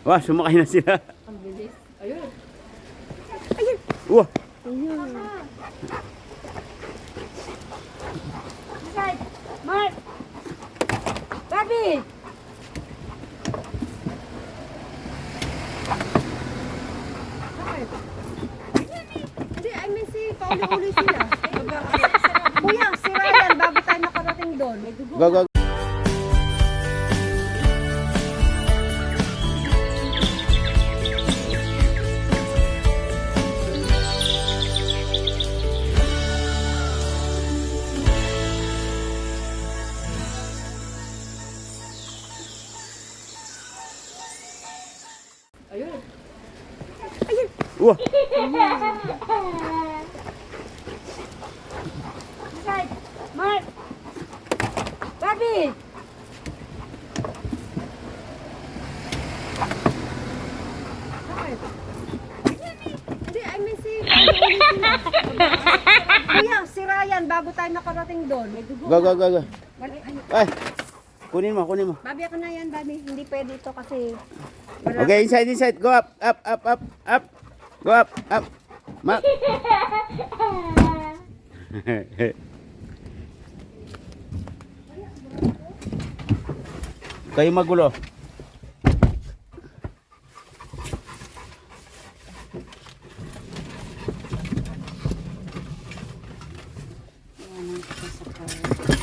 Wah, sumakay na sila. Ang bilis. Ayun. Wah. Ayun. Side. Mark. Bobby. Hindi, I mean si pauli-uli sila. Kuya, si Ryan, bago tayo nakarating doon. Go, go. Ayun. Wah. Side. Mark. Bobby. Hindi, I mean si pauli-uli sila. Kuya, si Ryan, bago tayo nakarating doon. Go, go, go, go. Ayun. Ay. Kunin mo, kunin mo. Babi ako na yan, Babi. Hindi pwede ito kasi... wala- Okay, inside, inside. Go up, up, up, up, up. Go up, up. Mark. Kayo magulo.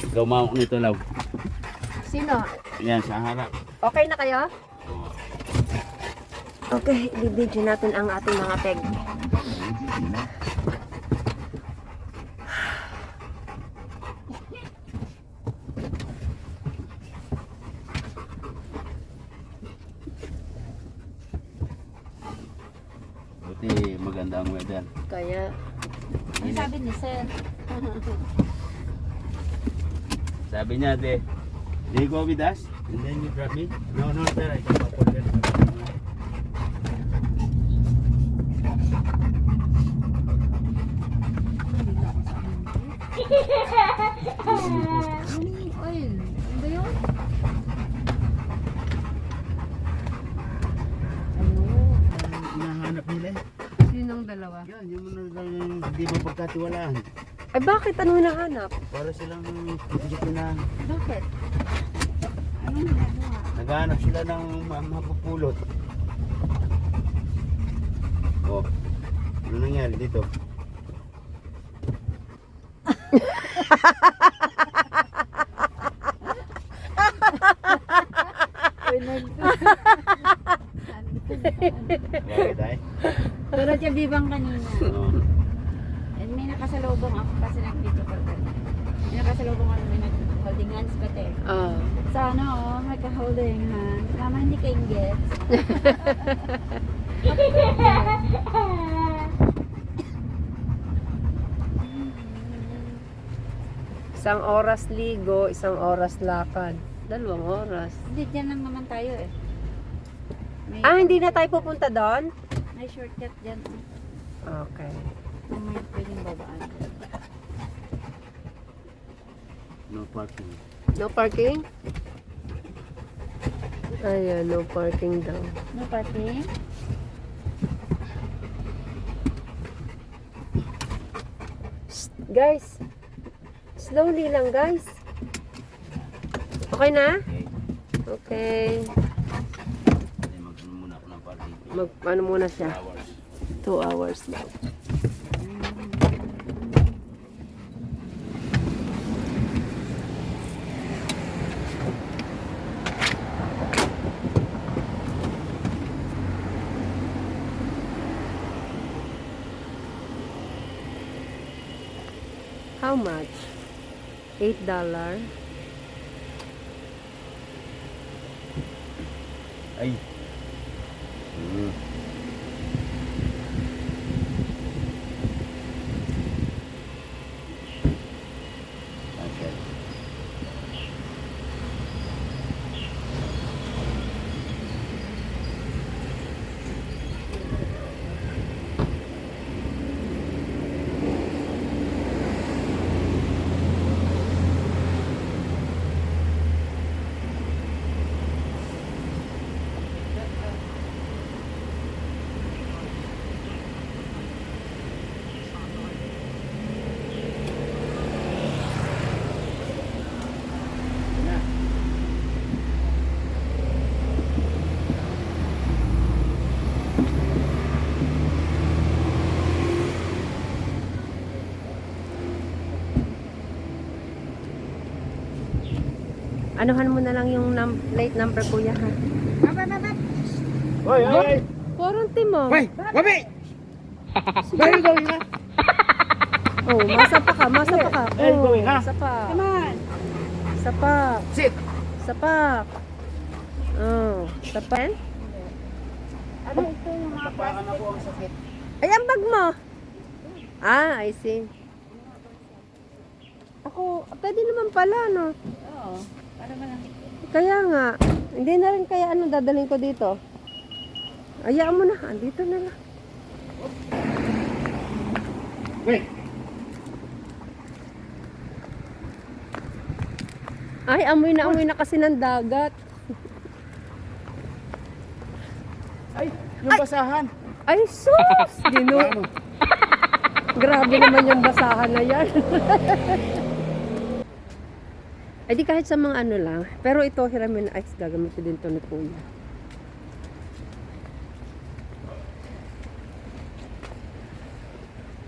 Ikaw mawak nito, love. Sino? Yan, sa harap. Okay na kayo? Okay, i-video natin ang ating mga peg. Buti maganda ang weather. Kaya... Ano sabi ni Sir? Sabi niya, do you go with us? And then you drop me? No, no, sir. I can't afford that. Running oil. Ano ba yun? Ano? Hinahanap nila eh. Sinong dalawa? Yan, yung hindi mo pagkatiwalaan. Ay bakit? Ano hinahanap? Para silang hindi na Bakit? Anong ginagawa? naghahanap sila ng mapupulot. Oh, ano nangyari dito? Bakit ay? Tulad yung bibang kanina. Oh. And may nakasalubong ako kasi nag-video call ka. May nakasalubong ako, may nag-holding hands ba te? Ah. Sana magka-holding hands. Mama hindi kayong gets. Isang oras ligo, isang oras lakad. 2 oras. Hindi, dyan lang naman tayo eh. May, Ah, hindi na tayo pupunta doon? may shortcut dyan. Okay. Na may pwedeng babaan. No parking. No parking? Ayan, no parking daw. No parking? Shh, guys. Slowly lang, guys. Okay na? Okay. Okay. Mag-ano muna ako ng parking. Ano muna siya? Hours. 2 hours daw. How much? $8. Ay. Mm. Okay. Anuhan mo na lang yung plate number, kuya, ha? Hoy, hoy! Warranty mo. Hoy! Wabi! Where are you going, ha? Oh, masapa ka, masapa ka. Where are you going, ha? Sapak. Come on. Sapak. Sit! Sapak. Oh, sapak. Ano ito yung mga Tapakan ako ang sakit. Ay, ang bag mo. Ah, I see. Ako, pwede naman pala, no? Oo. Para malaki. Kaya nga, hindi na rin kaya ano dadalhin ko dito. Ayaan mo na, andito na lang. Wait! Ay, amoy na kasi ng dagat. Ay! Yung basahan! Ay, sus! Dino. Ano? Grabe naman yung basahan na yan. Ay, di kahit sa mga ano lang. Pero ito, hiramin na ice, gagamitin din to ni kuya.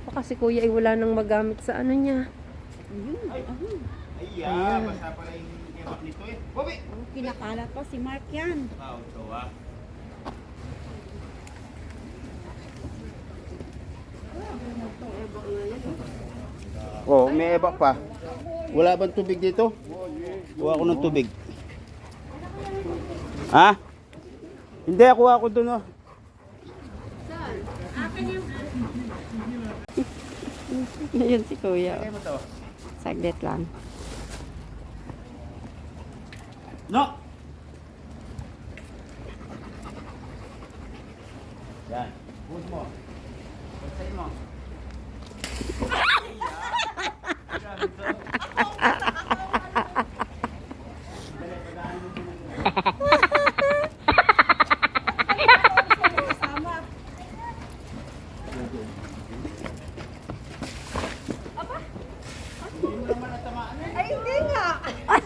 O kasi kuya ay wala nang magamit sa ano niya. Ay, basta pala yung emak nito eh. Wabi! Oh, kinakalat pa si Mark yan. Wow, ito ah. Oh, may ebak pa. Wala bang tubig dito? Kuha ako ng tubig. Ha? Hindi, kuha ako doon oh. Yun si Kuya. Kaya mo to? Saglit lang. No! Yan. Push mo. Pagsayin mo. Ay, hindi nga. Ay.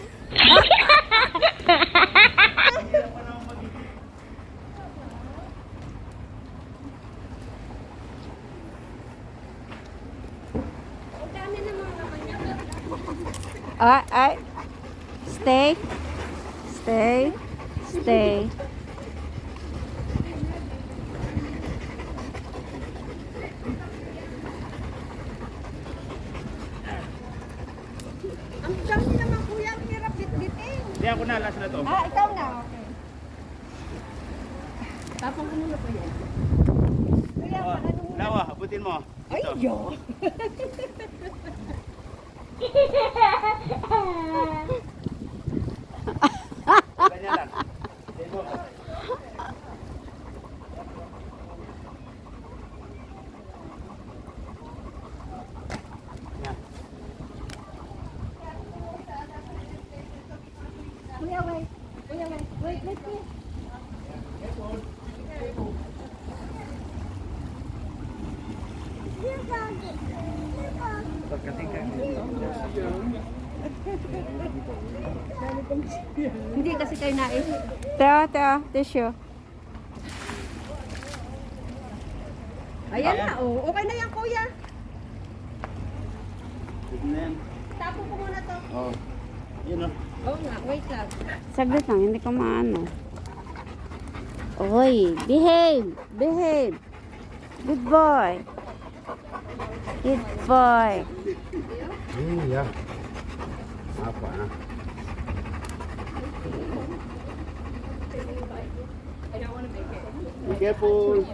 Stay. Stay. Stay. Ang dami naman kuya, ang hirap bitbitin. Hindi ako na, last na to. Ah, ikaw na. Okay. Tapang ko muna po yan. Kuya, Oh, paano mo? lawa, abutin mo. Ay, Ito. yo. Ganyan lang. Sige mo. Yan. Kuya, wait. Kuya, wait. Wait, wait, wait. Hindi kasi kayo nais. Teo, tissue. Ayan na, oh. Okay na yan, kuya. Ito na yan. Tapo ko muna to. Oh. Yun oh. Oo nga, wait lang. Saglit lang, hindi ko maano. Oy, behave. Behave. Good boy. Good boy. Iya. Apa na? Be careful.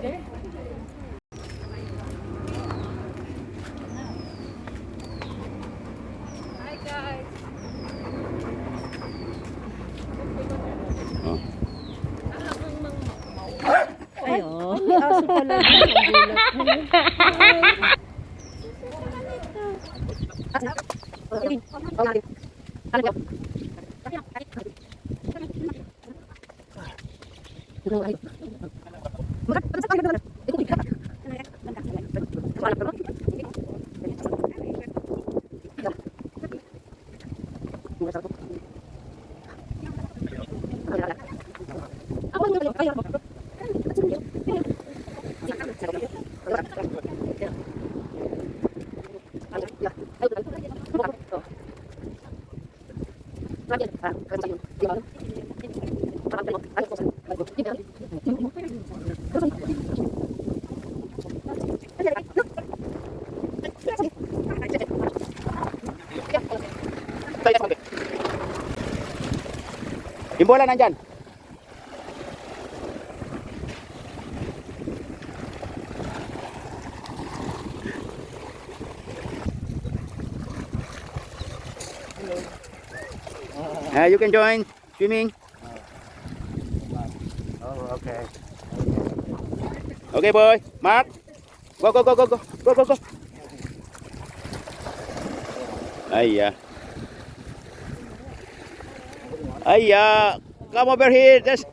Hi, guys. Oh. Ay, oh. May aso pala dyan. Ang gulat. Yung bola nandyan. You can join swimming. Oh, okay. Okay, boy. Mark. Go, go, go, go, go. Go, go, go. Ayah. Ayah. Come over here. Just.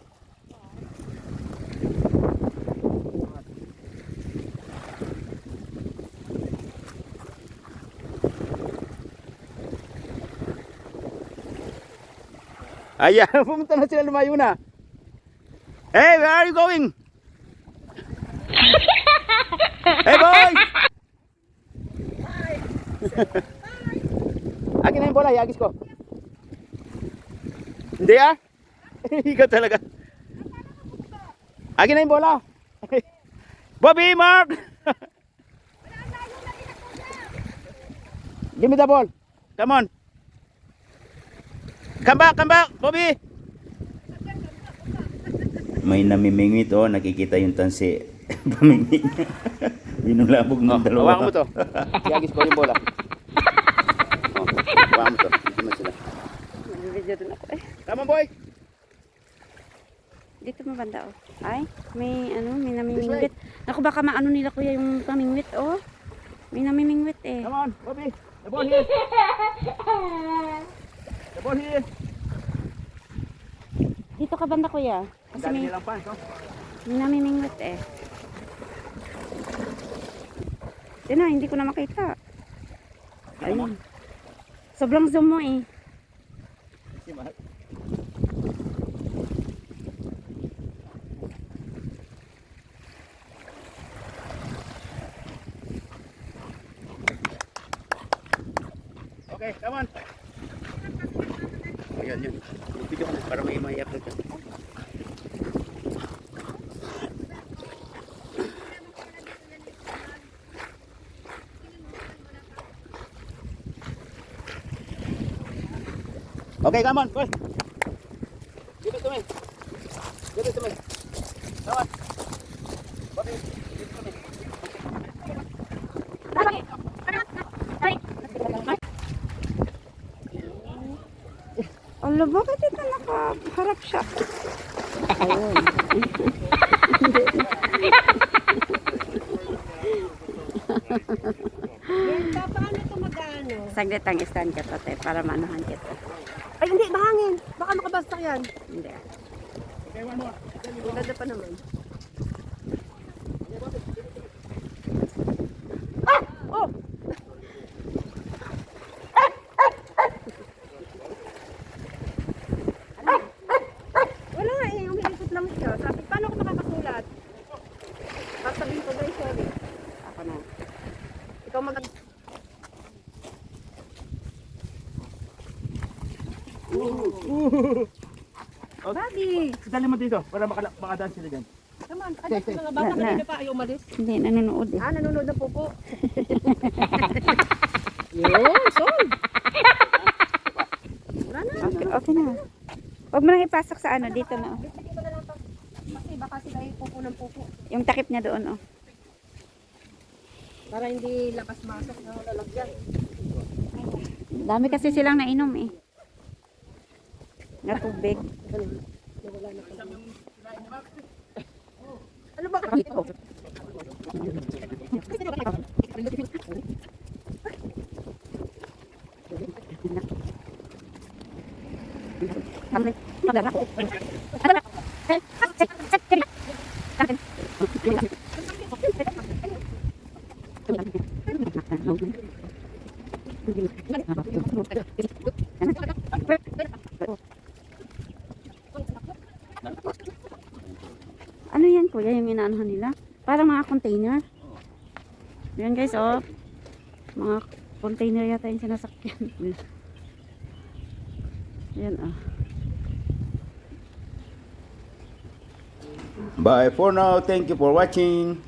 Ayah, pumunta na sila, lumayo na. Hey, where are you going? Hey, boy! Akin na yung bola, iagis ko. Hindi ah? Ikaw talaga. Akin na yung bola. Bobby, Mark! Give me the ball. Come on. Come back, Bobby. May namimingwit oh, nakikita yung tansi. Pamingwit niya. Binulabog ng dalawa. Hawakan mo to. Iagis ko yung bola. Oh, hawakan mo to. Dito mo sila. Nag-video din ako eh. Come on, boy. Dito mo banda oh. Ay, may namimingwit. Naku, baka maano nila kuya yung pamingwit oh. May namimingwit eh. Come on, Bobby. The ball here. The ball here. Dito ka banda kuya. Kasi Dali may nilang pants, oh. namimingwit eh. Yan na, hindi ko na makita. Ayun. Sobrang zoom mo eh. Si Mark. Okay, come on. Ayan yun. Video ko na para may upload ka. Okay, come on, boy. Give it to me. Give it to me. Come on. Bobby, give it to me. Ala, bakit ito nakaharap siya? Ayun. Paano ito mag-ano? Saglit ang stand ka to, para maanuhan kita. Ay, hindi, mahangin. Baka makabastak yan. Hindi. Okay, one more. Ganda pa naman. Oh! Wala nga eh, umiikot lang siya. Sabi, paano ako makakasulat? Sasabihin ko, guys, sorry. Ako na. Ikaw mag... Bobby! Dali mo dito para makadaan sila dyan. Come on, anak ko mga bata, kanina pa ayaw umalis. Hindi, nanonood eh. Nanonood na po po. Yun, sold. Wala na. Okay, okay na. Huwag mo nang ipasok sa ano, dito na. Oh. Bibigyan ko na lang to. Kasi baka sila yung pupo ng pupo. Yung takip niya doon, oh. Para hindi lakas-masok na lalagyan. Dami kasi silang nainom eh. Na tubig. Ano ba? Ano yan kuya, yung inaanohan nila? Parang mga container. Yan guys, oh. Mga container yata yung sinasakyan. Yan oh. Bye for now. Thank you for watching.